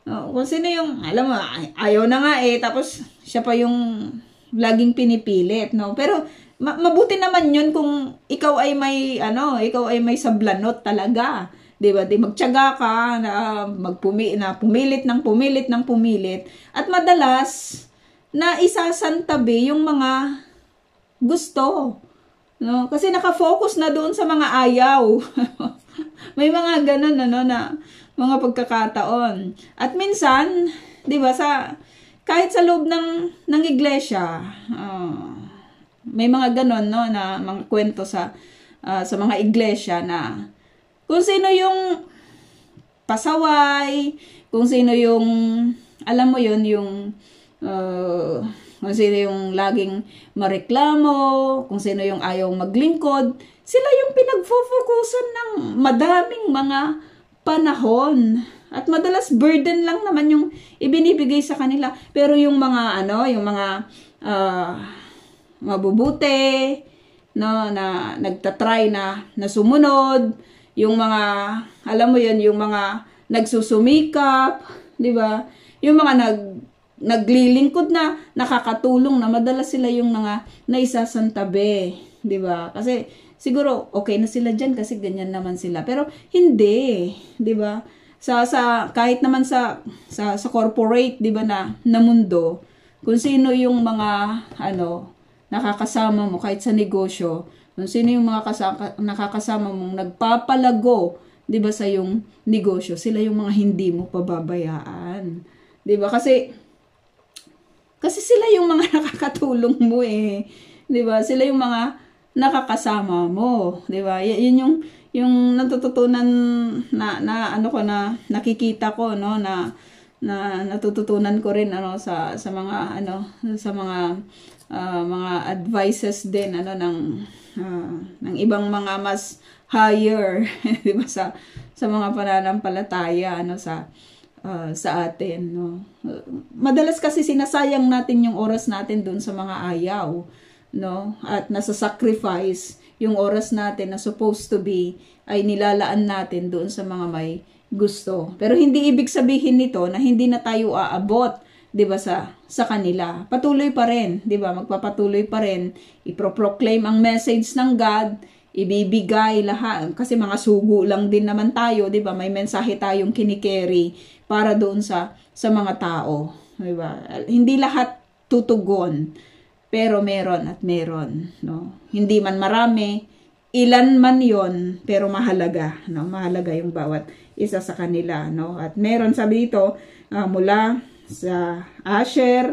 Kung sino yung, alam mo, ayaw na nga tapos siya pa yung laging pinipilit, no? Pero, mabuti naman yun kung ikaw ay may, may sablanot talaga. Diba? Magtiyaga ka na pumilit. At madalas, na isasantabi yung mga gusto. No? Kasi nakafocus na doon sa mga ayaw. May mga ganun, na mga pagkakataon. At minsan, diba, kahit sa loob ng iglesia, may mga ganun, no, na mga kwento sa mga iglesia na kung sino yung pasaway, kung sino yung, alam mo yun, yung, kung sino yung laging mareklamo, kung sino yung ayaw maglingkod, sila yung pinagfofokusan ng madaming mga panahon. At madalas burden lang naman yung ibinibigay sa kanila. Pero yung mga, yung mga mabubuti, no, na nagtatry na sumunod, yung mga, alam mo yun, yung mga nagsusumikap, di ba? Yung mga naglilingkod na, nakakatulong na, madalas sila yung mga naisasantabi, di ba? Kasi siguro okay na sila diyan kasi ganyan naman sila. Pero hindi, di ba? Kahit naman sa corporate, di ba, na mundo, kung sino yung mga nakakasama mo kahit sa negosyo, kung sino yung mga nakakasama mong nagpapalago, 'di ba, sa yung negosyo, sila yung mga hindi mo pababayaan. 'Di ba? Kasi sila yung mga nakakatulong mo eh. 'Di ba? Sila yung mga nakakasama mo, 'di ba? Yun yung natututunan na nakikita ko, no, na natututunan ko rin sa mga mga advices din ng ibang mga mas higher, 'di ba, sa mga pananampalataya sa atin, no. Madalas kasi sinasayang natin yung oras natin doon sa mga ayaw, no, at nasa-sacrifice yung oras natin na supposed to be ay nilalaan natin doon sa mga may gusto. Pero hindi ibig sabihin nito na hindi na tayo aabot, 'di ba, sa kanila. Patuloy pa rin, 'di ba? Magpapatuloy pa rin, iproproclaim ang message ng God, ibibigay lahat kasi mga sugo lang din naman tayo, 'di ba? May mensahe tayong kinikerry para doon sa mga tao, 'di ba? Hindi lahat tutugon, pero meron at meron, no? Hindi man marami, ilan man 'yon, pero mahalaga, no? Mahalaga yung bawat isa sa kanila, no? At meron, sabi dito, mula sa Asher,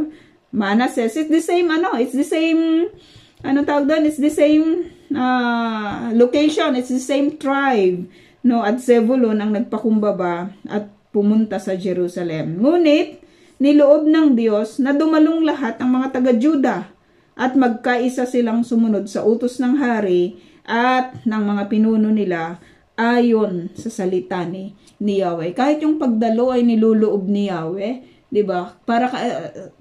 Manasseh, it's the same, it's the same, tawag doon, it's the same location, it's the same tribe, no? At Zebulun ang nagpakumbaba at pumunta sa Jerusalem. Ngunit, niloob ng Diyos na dumalong lahat ang mga taga-Juda at magkaisa silang sumunod sa utos ng hari at ng mga pinuno nila ayon sa salita ni Yahweh. Kahit yung pagdalo ay niluloob ni Yahweh, 'di ba? Para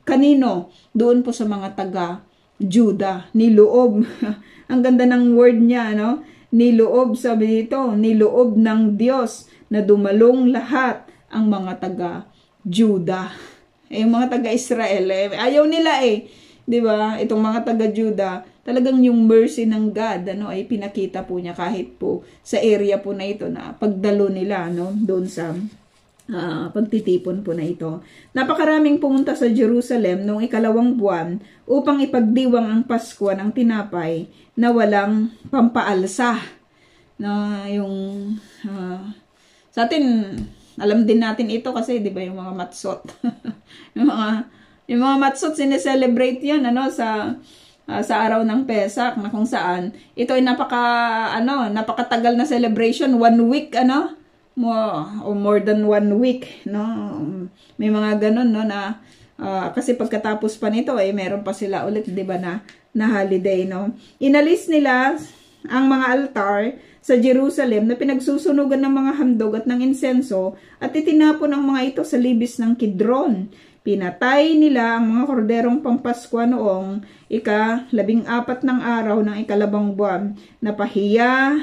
kanino? Doon po sa mga taga Juda, niloob. Ang ganda ng word niya, no? Niloob, sabi dito, niloob ng Diyos na dumalong lahat ang mga taga Juda. Yung mga taga Israel, ayaw nila 'di ba? Itong mga taga Juda, talagang yung mercy ng God ay pinakita po niya kahit po sa area po na ito na pagdalo nila, no, doon sa pagtitipon po na ito. Napakaraming pumunta sa Jerusalem noong 2nd buwan upang ipagdiwang ang Pasko ng tinapay na walang pampaalsa. Na yung sa atin, alam din natin ito kasi 'di ba yung mga matsot. yung mga matsot sineselebrate 'yan sa araw ng Pesach, na kung saan ito ay napakatagal na celebration, 1 week more than 1 week, no. May mga ganun, no, na kasi pagkatapos pa nito meron pa sila ulit, 'di ba, na holiday, no. Inalis nila ang mga altar sa Jerusalem na pinagsusunugan ng mga handog at ng insenso at itinapon ang mga ito sa libis ng Kidron. Pinatay nila ang mga korderong pampaskwa noong 14 ng araw ng 2 buwan. Napahiya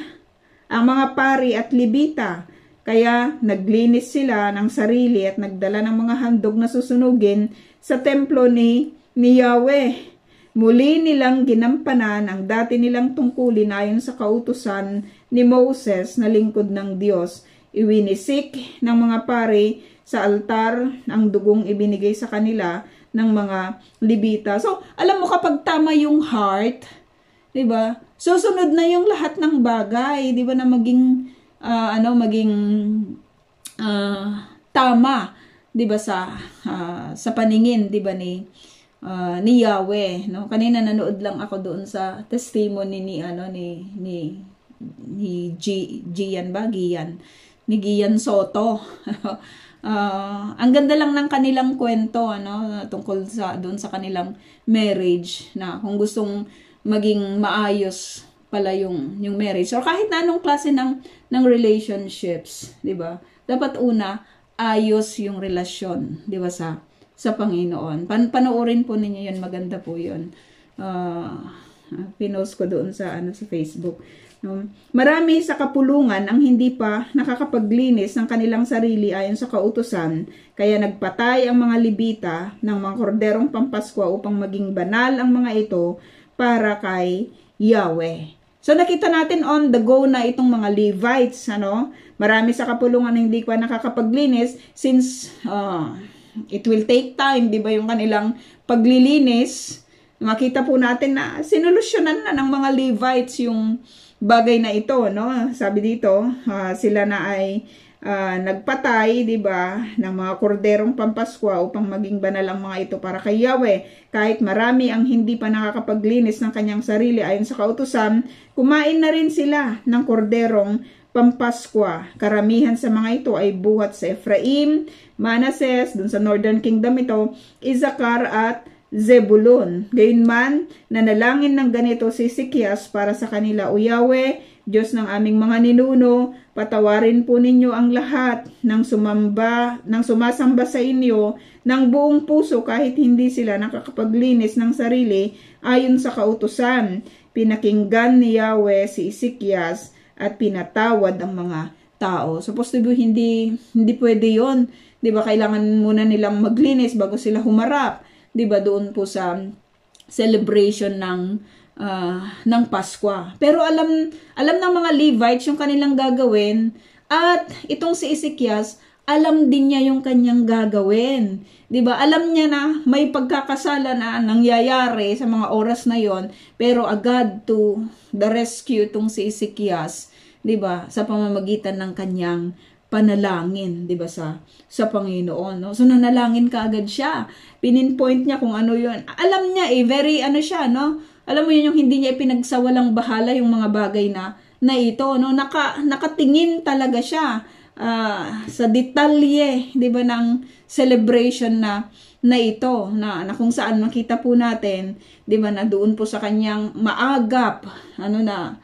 ang mga pari at libita. Kaya naglinis sila ng sarili at nagdala ng mga handog na susunugin sa templo ni Yahweh. Muli nilang ginampanan ang dati nilang tungkulin ayon sa kautusan ni Moses na lingkod ng Diyos. Iwinisik ng mga pari sa altar ang dugong ibinigay sa kanila ng mga libita. So, alam mo, kapag tama yung heart, 'di ba? Susunod na yung lahat ng bagay, 'di ba, na maging tama, 'di ba, sa paningin, 'di ba, ni Yahweh, no? Kanina nanood lang ako doon sa testimony ni Gian Soto. Ang ganda lang ng kanilang kwento, tungkol doon sa kanilang marriage, na kung gustong maging maayos pala yung marriage or kahit na anong klase ng relationships, 'di ba? Dapat una ayos yung relasyon, 'di ba, sa Panginoon. Panoorin po ninyo 'yun, maganda po 'yun. Pinost ko doon sa sa Facebook. No? Marami sa kapulungan ang hindi pa nakakapaglinis ng kanilang sarili ayon sa kautusan, kaya nagpatay ang mga Levita ng mga korderong pampaskwa upang maging banal ang mga ito para kay Yahweh. So nakita natin on the go na itong mga Levites, ano? Marami sa kapulungan na hindi pa nakakapaglinis since it will take time, di ba, yung kanilang paglilinis. Makita po natin na sinolusyonan na ng mga Levites yung bagay na ito, no? Sabi dito, sila na ay nagpatay, di ba, ng mga korderong pampaskwa upang maging banal ang mga ito para kay Yahweh. Kahit marami ang hindi pa nakakapaglinis ng kanyang sarili ayon sa kautusan, kumain na rin sila ng korderong pampaskwa. Karamihan sa mga ito ay buhat sa Ephraim, Manasseh, dun sa Northern Kingdom ito, Issachar at Zebulun. Gayunman, nanalangin ng ganito si Hezekias para sa kanila, O Yahweh, Diyos ng aming mga ninuno, patawarin po ninyo ang lahat ng sumasamba sa inyo ng buong puso kahit hindi sila nakakapaglinis ng sarili ayon sa kautusan. Pinakinggan ni Yahweh si Hezekias at pinatawad ang mga tao. Supposed to be hindi pwede yon, 'di ba? Kailangan muna nilang maglinis bago sila humarap, 'di ba, doon po sa celebration ng Paskwa. Pero alam ng mga Levites yung kanilang gagawin, at itong si Hezekias, alam din niya yung kanyang gagawin. 'Di ba? Alam niya na may pagkakasala na nangyayari sa mga oras na yon, pero agad to the rescue itong si Hezekias, 'di ba? Sa pamamagitan ng kanyang panalangin, 'di ba, sa Panginoon, no? So nanalangin kaagad siya. Pininpoint niya kung ano 'yon. Alam niya very siya, no? Alam mo yun, yung hindi niya ipinagsawalang bahala yung mga bagay na ito, no? Nakatingin talaga siya sa detalye, 'di ba, ng celebration na ito, na kung saan makita po natin, 'di ba, na doon po sa kanyang maagap na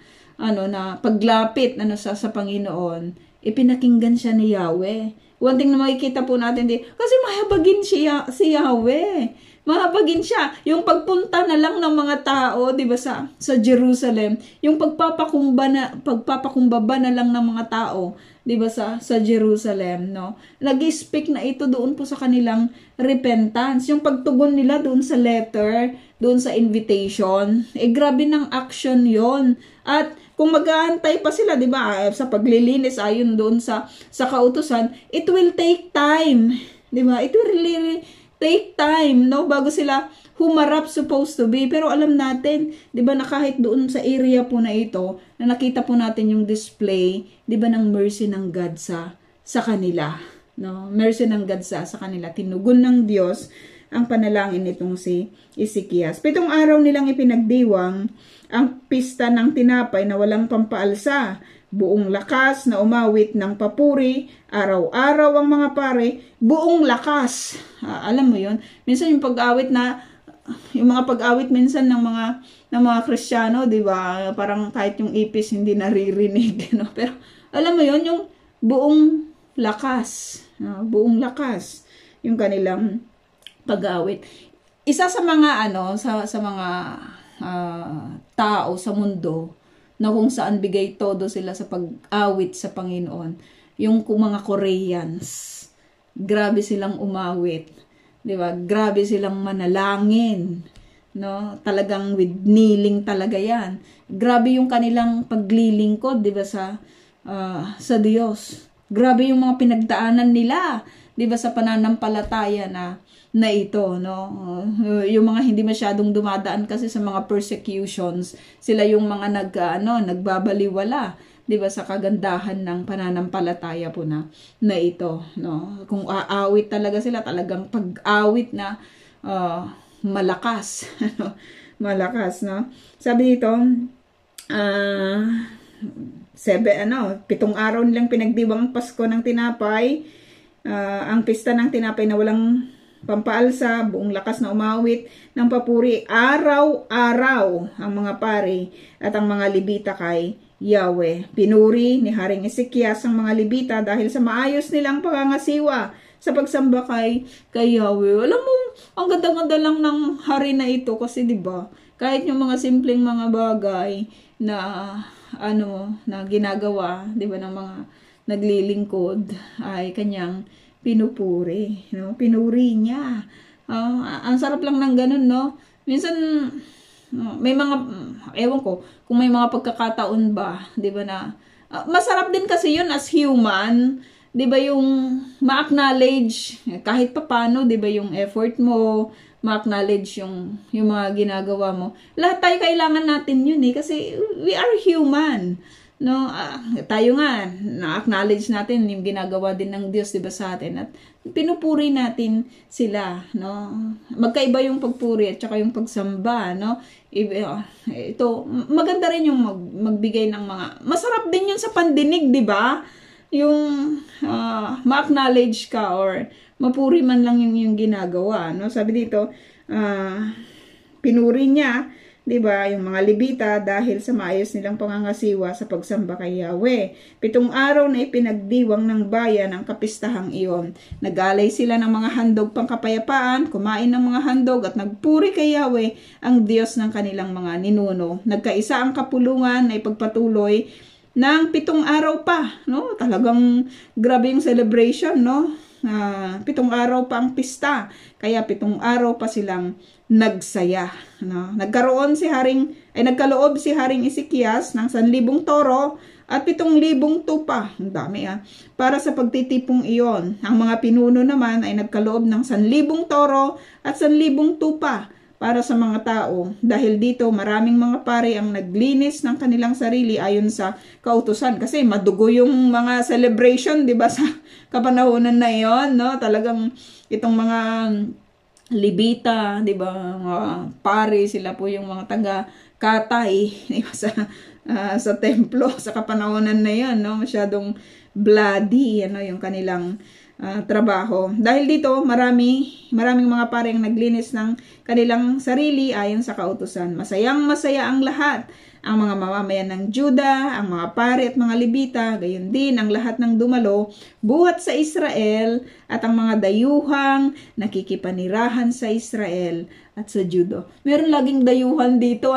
paglapit sa Panginoon, ipinakinggan siya ni Yahweh. One thing na makikita po natin kasi mahabagin siya si Yahweh. Mahabagin siya. Yung pagpunta na lang ng mga tao, 'di ba, sa Jerusalem, yung pagpapakumbaba na lang ng mga tao, 'di ba, sa Jerusalem, no? Nag-speak na ito doon po sa kanilang repentance. Yung pagtugon nila doon sa letter, doon sa invitation, grabe ng action 'yon. At kung mag-aantay pa sila, 'di ba, sa paglilinis ayon doon sa kautusan, it will take time, 'di ba? It will really take time, no, bago sila humarap, supposed to be. Pero alam natin, 'di ba, na kahit doon sa area po na ito, na nakita po natin yung display, 'di ba, ng mercy ng God sa kanila, no? Mercy ng God sa kanila. Tinugon ng Diyos ang panalangin nitong si Hezekias. 7 araw nilang ipinagdiwang ang pista ng tinapay na walang pampaalsa. Buong lakas na umawit ng papuri, araw-araw ang mga pare, buong lakas. Alam mo yon, minsan yung pag-awit yung mga pag-awit minsan ng mga Kristiyano, 'di ba? Parang kahit yung ipis hindi naririnig, no? Pero alam mo yon, yung buong lakas, yung kanilang pag-awit. Isa sa mga sa mga tao sa mundo na kung saan bigay todo sila sa pag-awit sa Panginoon, yung mga Koreans. Grabe silang umawit, 'di ba? Grabe silang manalangin, no? Talagang with kneeling talaga 'yan. Grabe yung kanilang paglilingkod, 'di ba, sa Diyos. Grabe yung mga pinagdaanan nila, 'di ba, sa pananampalataya na ito, no? Yung mga hindi masyadong dumadaan kasi sa mga persecutions, sila yung mga nagbabaliwala, 'di ba, sa kagandahan ng pananampalataya po na ito, no? Kung aawit talaga sila, talagang pag-awit na malakas, malakas, no? Sabi dito, 7 araw nilang pinagdiwang Pasko ng tinapay, ang pista ng tinapay na walang pampaalsa, buong lakas na umawit ng papuri, araw-araw ang mga pari at ang mga Levita kay Yahweh. Pinuri ni Haring Hezekias ang mga Levita dahil sa maayos nilang pangangasiwa sa pagsamba kay Yahweh. Alam mo, ang ganda-ganda lang ng hari na ito kasi, 'di ba, kahit yung mga simpleng mga bagay na na ginagawa, 'di ba, ng mga naglilingkod ay kanyang pinupuri, no? Pinuri niya. Ang sarap lang ng ganun, no? Minsan may mga ewan ko kung may mga pagkakataon ba, 'di ba, na masarap din kasi 'yun as human, 'di ba, yung ma-acknowledge kahit papaano, 'di ba, yung effort mo, ma-acknowledge yung mga ginagawa mo. Lahat tayo kailangan natin 'yun kasi we are human. No, tayo nga na-acknowledge natin yung ginagawa din ng Diyos, 'di ba, sa atin, at pinupuri natin sila, no? Magkaiba yung pagpuri at saka yung pagsamba, no? Ito maganda rin yung magbigay ng mga masarap din yun sa pandinig, 'di ba? Yung ma-acknowledge ka or mapuri man lang yung ginagawa, no? Sabi dito, pinuri niya, 'di ba, yung mga Levita dahil sa maayos nilang pangangasiwa sa pagsamba kay Yahweh. 7 araw na ipinagdiwang ng bayan ang kapistahang iyon. Nagalay sila ng mga handog pangkapayapaan, kumain ng mga handog at nagpuri kay Yahweh, ang Diyos ng kanilang mga ninuno. Nagkaisa ang kapulungan na ipagpatuloy ng 7 araw pa, no? Talagang grabe yung celebration, no? 7 araw pa ang pista, kaya 7 araw pa silang nagsaya, no? Nagkaloob si Haring Ezekias ng 1,000 toro at 7,000 tupa. Ang dami, para sa pagtitipong iyon. Ang mga pinuno naman ay nagkaloob ng 1,000 toro at 1,000 tupa para sa mga tao. Dahil dito maraming mga pari ang naglinis ng kanilang sarili ayon sa kautusan, kasi madugo yung mga celebration, 'di ba, sa kapanahunan na 'yon, no? Talagang itong mga Levita, 'di ba, mga pari, sila po yung mga taga-katay, diba, sa templo sa kapanahunan na 'yon, no? Masyadong bloody yung kanilang trabaho. Dahil dito, maraming mga pare ang naglinis ng kanilang sarili ayon sa kautusan. Masayang-masaya ang lahat. Ang mga mamamayan ng Juda, ang mga pare at mga Levita, gayon din ang lahat ng dumalo, buhat sa Israel, at ang mga dayuhang nakikipanirahan sa Israel at sa Judo. Meron laging dayuhan dito,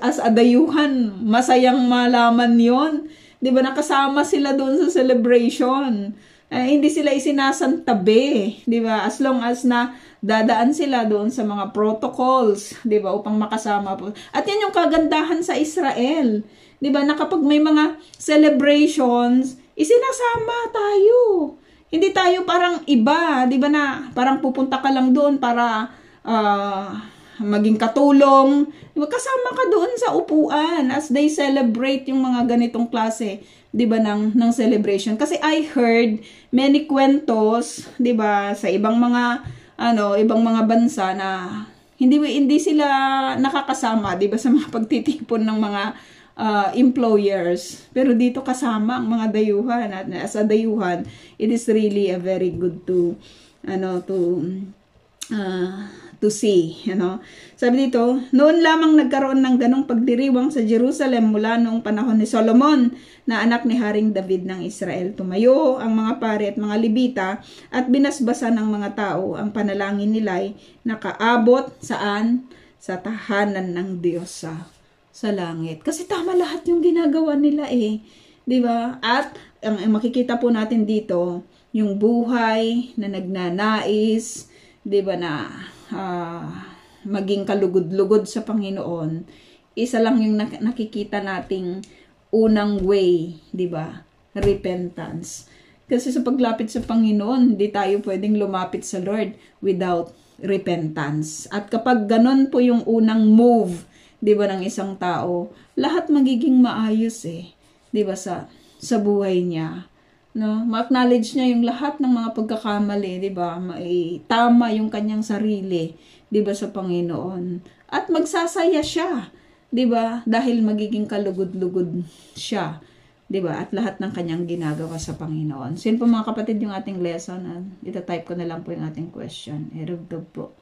as a dayuhan, masayang malaman yon. 'Di ba, nakasama sila doon sa celebration. Hindi sila isinasantabi, 'di ba? As long as na dadaan sila doon sa mga protocols, 'di ba, upang makasama po. At 'yan yung kagandahan sa Israel, 'di ba? Na kapag may mga celebrations, isinasama tayo. Hindi tayo parang iba, 'di ba, na parang pupunta ka lang doon para maging katulong. 'Di ba? Kasama ka doon sa upuan as they celebrate yung mga ganitong klase, 'di ba, ng celebration. Kasi I heard many kwentos, 'di ba, sa ibang mga bansa na hindi sila nakakasama, 'di ba, sa mga pagtitipon ng mga employers. Pero dito kasama ang mga dayuhan, at as a dayuhan, it is really a very good to see, Sabi dito, noon lamang nagkaroon ng ganong pagdiriwang sa Jerusalem mula noong panahon ni Solomon, na anak ni Haring David ng Israel. Tumayo ang mga pari at mga Levita at binasbasan ng mga tao. Ang panalangin nila'y nakaabot saan? Sa tahanan ng Diyos sa langit. Kasi tama lahat yung ginagawa nila, 'di ba? At ang makikita po natin dito, yung buhay na nagnanais, 'di ba, na maging kalugod-lugod sa Panginoon. Isa lang yung nakikita nating unang way, 'di ba? Repentance. Kasi sa paglapit sa Panginoon, hindi tayo pwedeng lumapit sa Lord without repentance. At kapag ganon po yung unang move, 'di ba, ng isang tao, lahat magiging maayos, 'di ba, sa buhay niya. No, ma-acknowledge niya yung lahat ng mga pagkakamali, 'di ba? Tama yung kanyang sarili, 'di ba, sa Panginoon. At magsasaya siya, 'di ba? Dahil magiging kalugod-lugod siya, 'di ba? At lahat ng kanyang ginagawa sa Panginoon. So, yun po mga kapatid yung ating lesson. Ita-type ko na lang po yung ating question. Erugdog po.